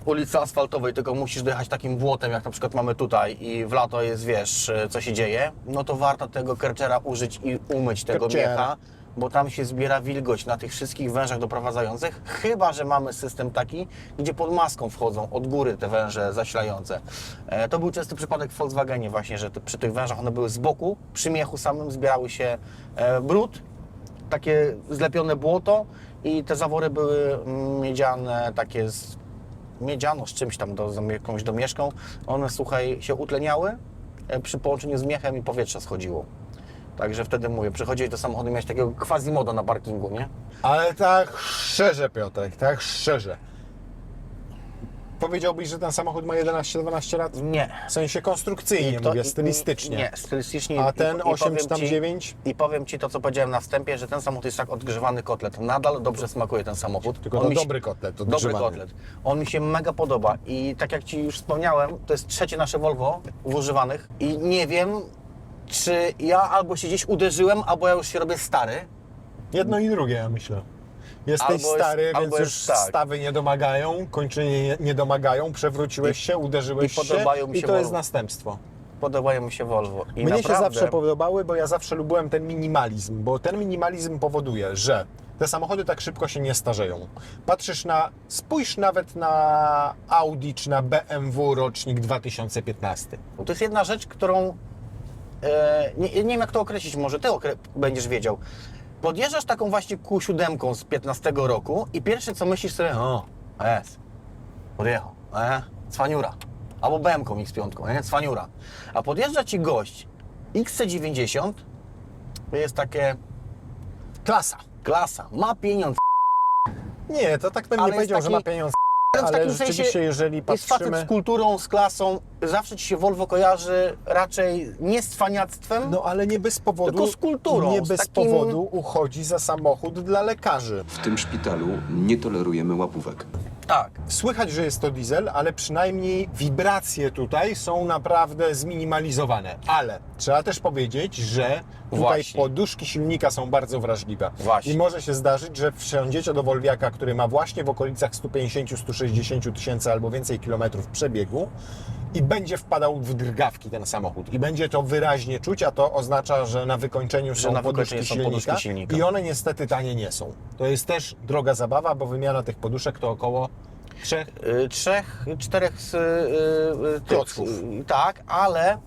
ulicy asfaltowej, tylko musisz dojechać takim błotem, jak na przykład mamy tutaj i w lato jest, wiesz, co się dzieje, no to warto tego Kärchera użyć i umyć tego Kärchera. miecha, bo tam się zbiera wilgoć na tych wszystkich wężach doprowadzających, chyba że mamy system taki, gdzie pod maską wchodzą od góry te węże zasilające. To był częsty przypadek w Volkswagenie właśnie, że przy tych wężach one były z boku, przy miechu samym zbierały się brud, takie zlepione błoto i te zawory były miedziane, takie z miedziano z czymś tam, z jakąś domieszką. One, słuchaj, się utleniały przy połączeniu z miechem i powietrze schodziło. Także wtedy mówię, przychodziłeś do samochodu i miałeś takiego quasimodo na parkingu, nie? Ale tak szczerze, Piotrek, tak szczerze. Powiedziałbyś, że ten samochód ma 11-12 lat? Nie. W sensie konstrukcyjnie, mówię, stylistycznie. Nie, stylistycznie. A ten 8 powiem czy tam ci- 9? I powiem Ci to, co powiedziałem na wstępie, że ten samochód jest jak odgrzewany kotlet. Nadal dobrze smakuje ten samochód. Tylko On to mi się- dobry kotlet, Dobry odgrzewany. kotlet. On mi się mega podoba i tak jak Ci już wspomniałem, to jest trzecie nasze Volvo w używanych i nie wiem, czy ja albo się gdzieś uderzyłem, albo ja już się robię stary. Jedno i drugie, ja myślę. Jesteś Albo jest- stary, albo więc jest już tak. stawy nie domagają, kończenie nie domagają, przewróciłeś się, uderzyłeś i podobają się mi i się to jest Volvo. następstwo. Podobają mi się Volvo. I Mnie naprawdę, się zawsze podobały, bo ja zawsze lubiłem ten minimalizm, bo ten minimalizm powoduje, że te samochody tak szybko się nie starzeją. Spójrz nawet na Audi czy na BMW rocznik 2015. To jest jedna rzecz, którą nie wiem jak to określić, może Ty będziesz wiedział. Podjeżdżasz taką właśnie Q7 z 15 roku i pierwsze co myślisz sobie, jest, podjechał, cwaniura. Albo BMW X5, nie? Cwaniura. A podjeżdża Ci gość XC90, to jest takie Klasa. klasa, ma pieniądz. Nie, to tak bym Ale nie jest powiedział, że taki- ma pieniądze, w ale takim rzeczywiście, sensie jeżeli Jest facet z patrzymy... kulturą, z klasą, zawsze Ci się Volvo kojarzy raczej nie z cwaniactwem, No ale nie bez powodu, Tylko z kulturą, nie z bez takim- powodu uchodzi za samochód dla lekarzy. W tym szpitalu nie tolerujemy łapówek. tak. Słychać, że jest to diesel, ale przynajmniej wibracje tutaj są naprawdę zminimalizowane. Ale trzeba też powiedzieć, że tutaj Właśnie. poduszki silnika są bardzo wrażliwe. Właśnie. I może się zdarzyć, że wsiądziecie do Volviaka, który ma właśnie w okolicach 150-160 tysięcy albo więcej kilometrów przebiegu i będzie wpadał w drgawki ten samochód. I będzie to wyraźnie czuć, a to oznacza, że na wykończeniu są na poduszki wykończeniu są silnika, poduszki silnika. i one niestety tanie nie są. To jest też droga zabawa, bo wymiana tych poduszek to około 3. 3-4 Klocków. Tak, ale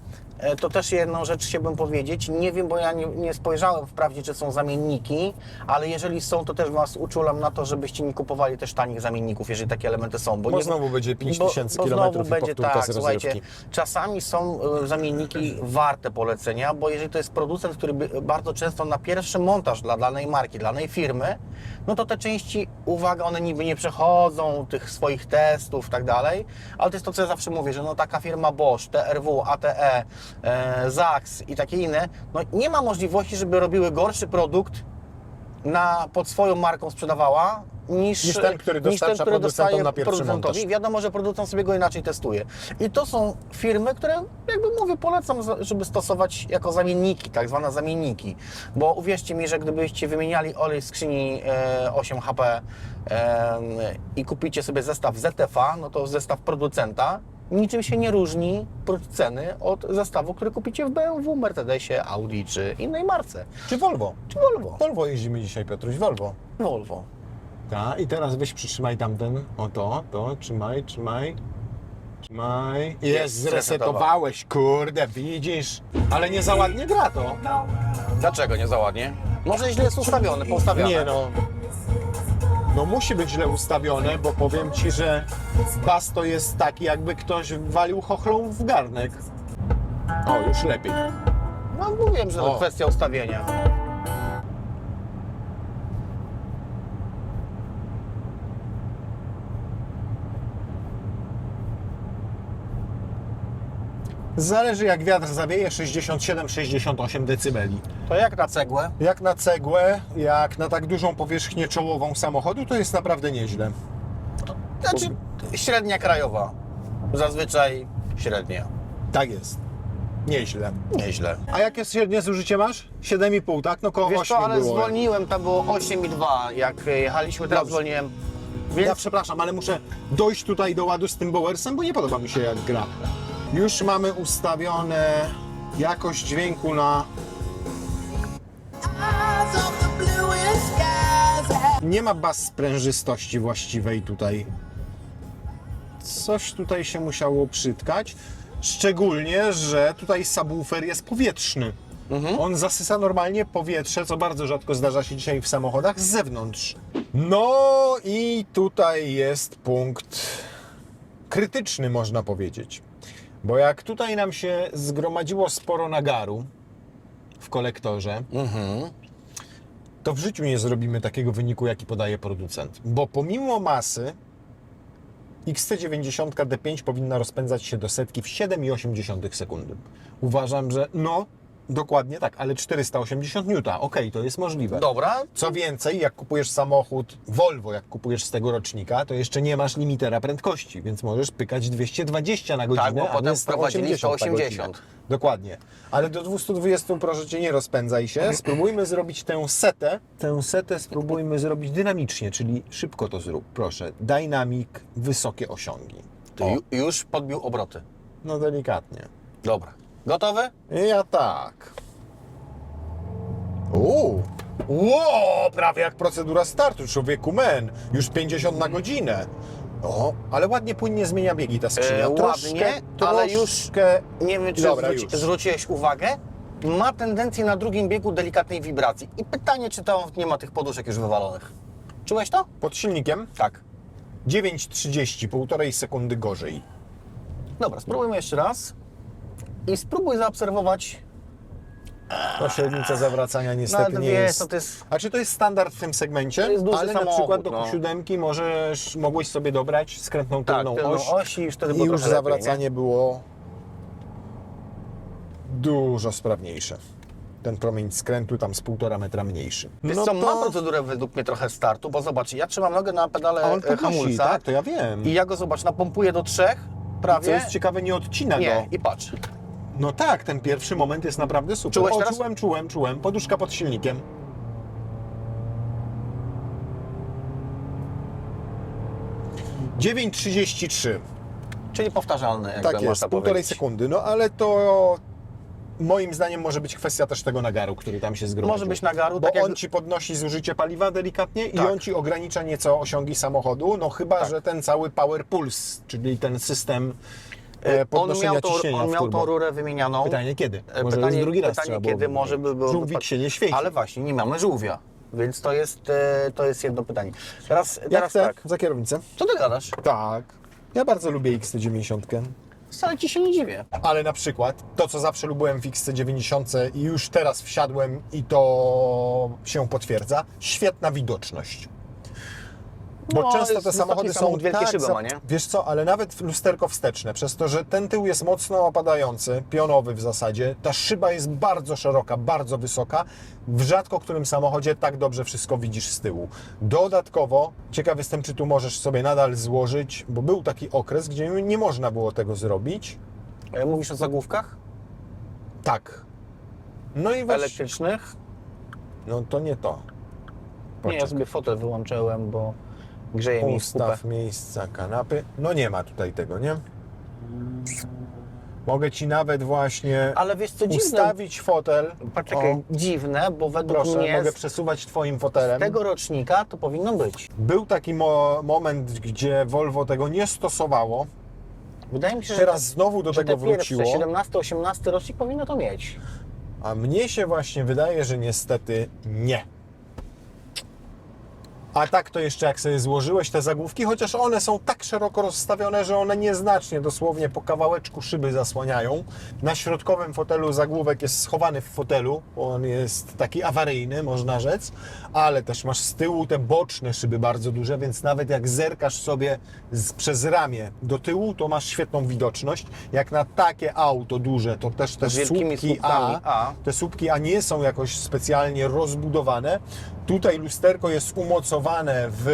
to też jedną rzecz chciałbym powiedzieć. Nie wiem, bo ja nie spojrzałem wprawdzie, czy są zamienniki, ale jeżeli są, to też Was uczulam na to, żebyście nie kupowali też tanich zamienników, jeżeli takie elementy są. Bo znowu będzie 5000 bo kilometrów znowu i będzie powtórka tak, z słuchajcie, rozrywki. czasami są zamienniki warte polecenia, bo jeżeli to jest producent, który bardzo często na pierwszy montaż dla danej marki, dla danej firmy, no to te części, uwaga, one niby nie przechodzą tych swoich testów i tak dalej, ale to jest to, co ja zawsze mówię, że no taka firma Bosch, TRW, ATE, ZAX i takie inne, no nie ma możliwości, żeby robiły gorszy produkt pod swoją marką sprzedawała niż ten, który dostarcza producentom na pierwszy producentowi. montaż. Wiadomo, że producent sobie go inaczej testuje. I to są firmy, które, jakby mówię, polecam, żeby stosować jako zamienniki, tak zwane zamienniki. Bo uwierzcie mi, że gdybyście wymieniali olej w skrzyni 8 HP i kupicie sobie zestaw ZTV, no to zestaw producenta niczym się nie różni prócz ceny od zestawu, który kupicie w BMW, Mercedesie, Audi czy innej marce. Czy Volvo? Czy Volvo. Volvo jeździmy dzisiaj, Piotruś, Volvo. Volvo. Tak, i teraz weź przytrzymaj tamten, o to, trzymaj. Jest, zresetowałeś, kurde, widzisz. Ale nie za ładnie gra to. Dlaczego nie za ładnie? Może źle jest ustawione, poustawione. Nie no. No musi być źle ustawione, bo powiem Ci, że bas to jest taki, jakby ktoś walił chochlą w garnek. O, już lepiej. No mówiłem, że to O. kwestia ustawienia. Zależy jak wiatr zawieje, 67-68 decybeli. To jak na cegłę? Jak na cegłę, jak na tak dużą powierzchnię czołową samochodu, to jest naprawdę nieźle. Znaczy średnia krajowa. Zazwyczaj średnia. Tak jest. Nieźle. Nieźle. A jakie średnie zużycie masz? 7,5, tak? No koło Wiesz 8 co, ale było. zwolniłem, tam było 8,2. Jak jechaliśmy, teraz Dobrze. zwolniłem. Ja Więc przepraszam, ale muszę dojść tutaj do ładu z tym Bowersem, bo nie podoba mi się jak gra. Już mamy ustawione jakość dźwięku na... Nie ma bas sprężystości właściwej tutaj. Coś tutaj się musiało przytkać. Szczególnie, że tutaj subwoofer jest powietrzny. On zasysa normalnie powietrze, co bardzo rzadko zdarza się dzisiaj w samochodach, z zewnątrz. No i tutaj jest punkt krytyczny, można powiedzieć. Bo jak tutaj nam się zgromadziło sporo nagaru w kolektorze, to w życiu nie zrobimy takiego wyniku, jaki podaje producent. Bo pomimo masy XC90 D5 powinna rozpędzać się do setki w 7,8 sekundy. Uważam, że no, dokładnie tak, ale 480 N, okej, to jest możliwe. dobra, Co więcej, jak kupujesz samochód Volvo, jak kupujesz z tego rocznika, to jeszcze nie masz limitera prędkości, więc możesz pykać 220 na godzinę, Tak, bo a potem nie wprowadzili 180 na 180. godzinę. Dokładnie. Ale do 220 proszę Cię, nie rozpędzaj się. Spróbujmy zrobić tę setę. Tę setę spróbujmy zrobić dynamicznie, czyli szybko to zrób, proszę. Dynamic, wysokie osiągi. to O, już podbił obroty. no delikatnie. Dobra. Gotowy? Ja tak. Ło, prawie jak procedura startu, człowieku, men. Już 50 na godzinę. O, ale ładnie, płynnie zmienia biegi ta skrzynia. Ładnie, ale już troszkę... nie wiem, czy Dobra, już. zwróciłeś uwagę, ma tendencję na drugim biegu delikatnej wibracji. I pytanie, czy tam nie ma tych poduszek już wywalonych. Czułeś to? Pod silnikiem Tak. 9,30, 1,5 sekundy gorzej. Dobra, spróbujmy jeszcze raz. I spróbuj zaobserwować. To średnica zawracania No, niestety ale nie wiesz, jest... to jest... A czy to jest standard w tym segmencie? To jest duży ale na samochód, przykład do no. Q7 mogłeś sobie dobrać skrętną Tak, tylną tylną oś oś i już wtedy i było już trochę lepiej, zawracanie było dużo sprawniejsze. Ten promień skrętu tam z 1,5 metra mniejszy. Wiesz co, ma procedurę według mnie trochę startu, bo zobacz, ja trzymam nogę na pedale A on podnosi, hamulca tak, to ja wiem. i ja go, zobacz, napompuję do 3 Co prawie. jest ciekawe, nie odcina Nie, go. i patrz. No tak, ten pierwszy moment jest naprawdę super. Czułeś O, teraz? czułem. Poduszka pod silnikiem. (9:33). Czyli powtarzalne, jakby Tak można jest, 1,5 powiedzieć. sekundy. No ale to moim zdaniem może być kwestia też tego nagaru, który tam się zgromadził. Może być nagaru, Bo tak jak... on Ci podnosi zużycie paliwa delikatnie i Tak. on Ci ogranicza nieco osiągi samochodu, no chyba, Tak. że ten cały Power Pulse, czyli ten system On podnoszenia miał, ciśnienia on w miał turbo. tą rurę wymienianą. Pytanie kiedy? Może już drugi raz trzeba było kiedy wymienić. może by było... Żółwik się nie świeci. Ale właśnie, nie mamy żółwia. Więc to jest jedno pytanie. Teraz Jak chcę? tak. Za kierownicę? Co ty gadasz? Tak. Ja bardzo lubię XC90. Wcale ci się nie dziwię. Ale na przykład to, co zawsze lubiłem w XC90 i już teraz wsiadłem i to się potwierdza, świetna widoczność. Bo No, często jest te samochody wysoki są samochód, wielkie szyby ma, nie? Wiesz co, ale nawet lusterko wsteczne, przez to, że ten tył jest mocno opadający, pionowy w zasadzie, ta szyba jest bardzo szeroka, bardzo wysoka, w rzadko którym samochodzie tak dobrze wszystko widzisz z tyłu. Dodatkowo, ciekaw jestem, czy tu możesz sobie nadal złożyć, bo był taki okres, gdzie nie można było tego zrobić. Mówisz o zagłówkach Tak. No i właśnie, elektrycznych? no to nie to. Nie, ja sobie fotel wyłączyłem, bo grzeje mi w kupę. Ustaw miejsca kanapy. No nie ma tutaj tego, nie? Mogę Ci nawet właśnie Ale wiesz co, dziwne, ustawić fotel. poczekaj, O, dziwne, bo według proszę, mnie mogę przesuwać Twoim fotelem. z tego rocznika to powinno być. Był taki moment, gdzie Volvo tego nie stosowało. Wydaje mi się, Teraz znowu do że tego te pierwsze, wróciło. 17-18 rocznik powinno to mieć. A mnie się właśnie wydaje, że niestety nie. A tak to jeszcze jak sobie złożyłeś te zagłówki, chociaż one są tak szeroko rozstawione, że one nieznacznie, dosłownie po kawałeczku szyby zasłaniają. Na środkowym fotelu zagłówek jest schowany w fotelu, bo on jest taki awaryjny, można rzec, ale też masz z tyłu te boczne szyby bardzo duże, więc nawet jak zerkasz sobie przez ramię do tyłu, to masz świetną widoczność. Jak na takie auto duże, to też te Z wielkimi słupki słupkami A. te słupki A nie są jakoś specjalnie rozbudowane. Tutaj lusterko jest umocowane w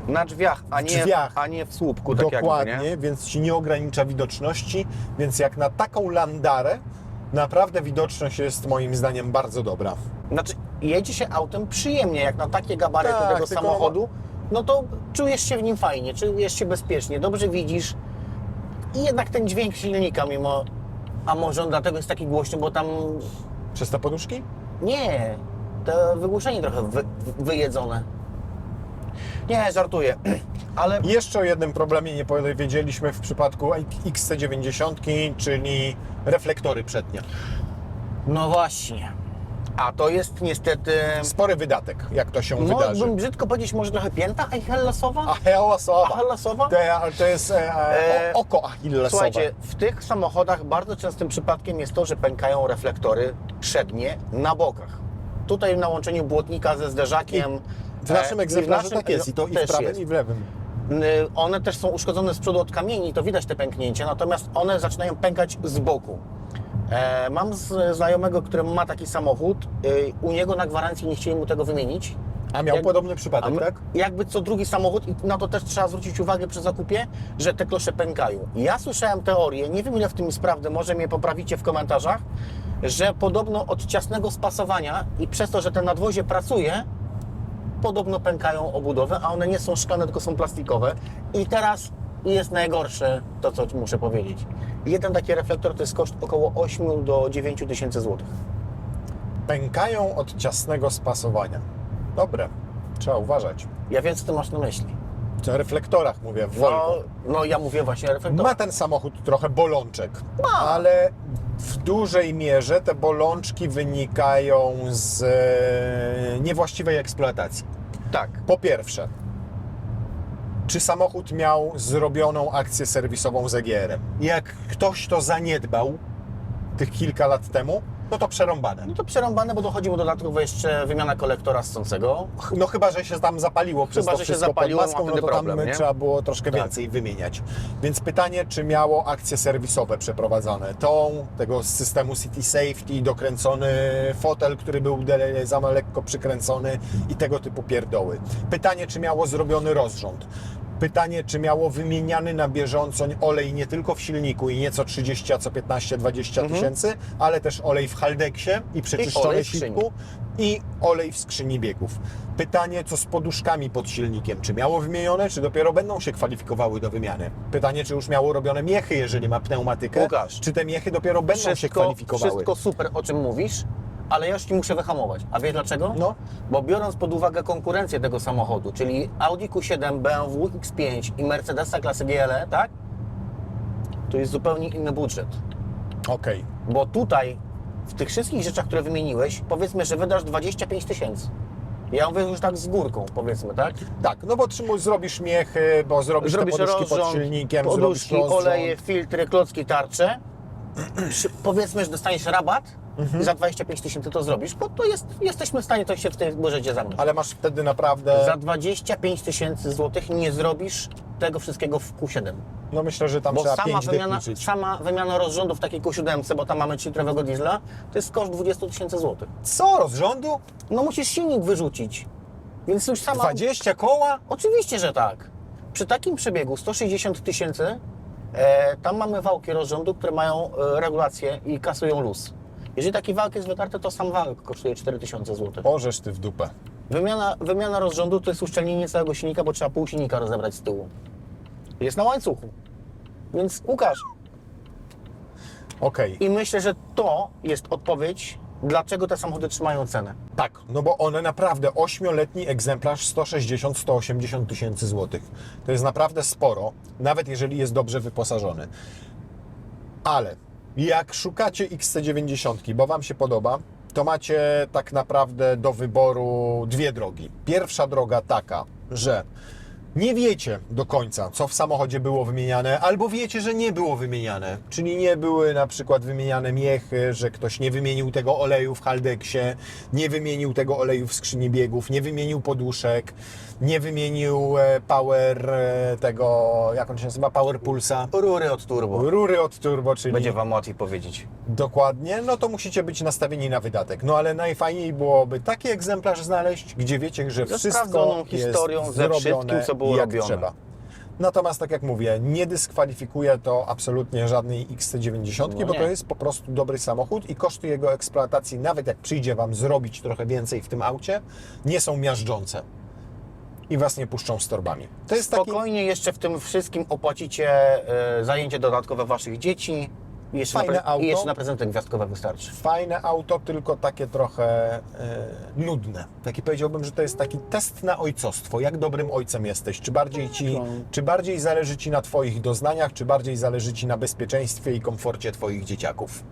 Na drzwiach, drzwiach. a nie w słupku. Tak dokładnie, jakby, nie? więc Ci nie ogranicza widoczności, więc jak na taką landarę, naprawdę widoczność jest moim zdaniem bardzo dobra. Znaczy, jedzie się autem przyjemnie, jak na takie gabaryty Tak, tego tylko samochodu, no to czujesz się w nim fajnie, czujesz się bezpiecznie, dobrze widzisz i jednak ten dźwięk silnika mimo, a może on dlatego jest taki głośny, bo tam Przez te poduszki? nie, to wygłuszenie trochę wyjedzone. Nie, żartuję, ale Jeszcze o jednym problemie nie powiedzieliśmy w przypadku XC90, czyli reflektory przednie. no właśnie, a to jest niestety, Spory wydatek, jak to się wydarzy. bym brzydko powiedzieć, może trochę pięta achillesowa? Achillesowa. Achillesowa? To jest oko achillesowe. Słuchajcie, w tych samochodach bardzo częstym przypadkiem jest to, że pękają reflektory przednie na bokach. Tutaj na łączeniu błotnika ze zderzakiem. W naszym i egzemplarzu tak jest i to i w też prawym jest. i w lewym. One też są uszkodzone z przodu od kamieni, to widać te pęknięcia, natomiast one zaczynają pękać z boku. Mam znajomego, który ma taki samochód, u niego na gwarancji nie chcieli mu tego wymienić. A miał podobny przypadek, tak? Jakby co drugi samochód i na to też trzeba zwrócić uwagę przy zakupie, że te klosze pękają. Ja słyszałem teorię, nie wiem ile w tym jest prawdy, może mnie poprawicie w komentarzach, że podobno od ciasnego spasowania i przez to, że ten nadwozie pracuje, podobno pękają obudowy, a one nie są szklane, tylko są plastikowe. I teraz jest najgorsze to, co muszę powiedzieć. Jeden taki reflektor to jest koszt około 8 do 9 tysięcy złotych. Pękają od ciasnego spasowania. Dobre, trzeba uważać. Ja wiem, co ty masz na myśli. O reflektorach mówię, w No, Volvo. no ja mówię właśnie o reflektorach. Ma ten samochód trochę bolączek, ale w dużej mierze te bolączki wynikają z niewłaściwej eksploatacji. Tak. Po pierwsze, czy samochód miał zrobioną akcję serwisową z EGR-em? Jak ktoś to zaniedbał tych kilka lat temu, no to przerąbane. No to przerąbane, bo dochodzi mu dodatkowo jeszcze wymiana kolektora ssącego. No chyba, że się tam zapaliło przez Chyba, to że się wszystko zapaliło, pod maską, ma no to wtedy tam problem, nie? trzeba było troszkę Tak. więcej wymieniać. Więc pytanie, czy miało akcje serwisowe przeprowadzone? Tego z systemu City Safety, dokręcony fotel, który był za lekko przykręcony i tego typu pierdoły. Pytanie, czy miało zrobiony rozrząd? Pytanie, czy miało wymieniany na bieżąco olej nie tylko w silniku i nie co 30, a co 15-20 tysięcy, ale też olej w haldeksie i przeczyszczony olej w skrzyni. silniku i olej w skrzyni biegów. Pytanie, co z poduszkami pod silnikiem? Czy miało wymienione, czy dopiero będą się kwalifikowały do wymiany? Pytanie, czy już miało robione miechy, jeżeli ma pneumatykę? Łukasz, Czy te miechy dopiero będą się kwalifikowały? Wszystko super, o czym mówisz, ale ja już Ci muszę wyhamować. A wiesz dlaczego? No. Bo biorąc pod uwagę konkurencję tego samochodu, czyli Audi Q7, BMW X5 i Mercedesa klasy GLE, tak? To jest zupełnie inny budżet. Okej. Bo tutaj, w tych wszystkich rzeczach, które wymieniłeś, powiedzmy, że wydasz 25 tysięcy. Ja mówię już tak z górką, powiedzmy, tak? Tak, no bo zrobisz miechy, bo zrobisz te poduszki pod silnikiem, poduszki, zrobisz rozrząd. oleje, filtry, klocki, tarcze. Powiedzmy, że dostaniesz rabat za 25 tysięcy to zrobisz, bo to jesteśmy w stanie, to się w tej możecie zamknąć. Ale masz wtedy naprawdę... Za 25 tysięcy złotych nie zrobisz tego wszystkiego w Q7. No myślę, że tam Bo trzeba sama 5 wymiana, liczyć. sama wymiana rozrządu w takiej Q7, bo tam mamy 3-litrowego diesla, to jest koszt 20 tysięcy złotych. Co? Rozrządu? No musisz silnik wyrzucić. Więc już sama... 20 koła? Oczywiście, że tak. Przy takim przebiegu 160 tysięcy, tam mamy wałki rozrządu, które mają regulację i kasują luz. Jeżeli taki wałek jest wytarty, to sam wałek kosztuje 4000 zł. Orzesz ty w dupę. Wymiana rozrządu to jest uszczelnienie całego silnika, bo trzeba pół silnika rozebrać z tyłu. Jest na łańcuchu. Więc Łukasz, Okej. i myślę, że to jest odpowiedź, dlaczego te samochody trzymają cenę. Tak, no bo one naprawdę, 8-letni egzemplarz 160-180 tysięcy złotych. To jest naprawdę sporo, nawet jeżeli jest dobrze wyposażony. Ale jak szukacie XC90, bo Wam się podoba, to macie tak naprawdę do wyboru dwie drogi. Pierwsza droga taka, że nie wiecie do końca, co w samochodzie było wymieniane, albo wiecie, że nie było wymieniane. Czyli nie były na przykład wymieniane miechy, że ktoś nie wymienił tego oleju w Haldeksie, nie wymienił tego oleju w skrzyni biegów, nie wymienił poduszek, nie wymienił power tego, jak on się nazywa, Power Pulsa. Rury od turbo. Rury od turbo, czyli... Będzie Wam łatwiej powiedzieć. Dokładnie, no to musicie być nastawieni na wydatek. No ale najfajniej byłoby taki egzemplarz znaleźć, gdzie wiecie, że Ze wszystko sprawdzoną historią, jest ze zrobione wszystkim, co było jak robione. trzeba. Natomiast tak jak mówię, nie dyskwalifikuje to absolutnie żadnej XC90, No bo nie. to jest po prostu dobry samochód i koszty jego eksploatacji, nawet jak przyjdzie Wam zrobić trochę więcej w tym aucie, nie są miażdżące i Was nie puszczą z torbami. To jest taki... Spokojnie jeszcze w tym wszystkim opłacicie zajęcie dodatkowe Waszych dzieci i jeszcze, Fajne auto. i jeszcze na prezenty gwiazdkowe wystarczy. Fajne auto, tylko takie trochę nudne. Taki powiedziałbym, że to jest taki test na ojcostwo. Jak dobrym ojcem jesteś? Czy bardziej zależy Ci na Twoich doznaniach, czy bardziej zależy Ci na bezpieczeństwie i komforcie Twoich dzieciaków?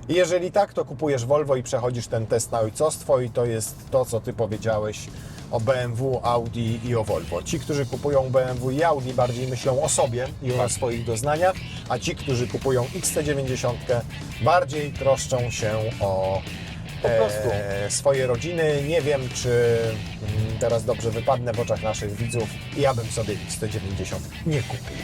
I jeżeli tak, to kupujesz Volvo i przechodzisz ten test na ojcostwo i to jest to, co Ty powiedziałeś o BMW, Audi i o Volvo. Ci, którzy kupują BMW i Audi, bardziej myślą o sobie i o swoich doznaniach, a ci, którzy kupują XC90, bardziej troszczą się o Po prostu. swoje rodziny. Nie wiem, czy teraz dobrze wypadnę w oczach naszych widzów. Ja bym sobie XC90 nie kupił.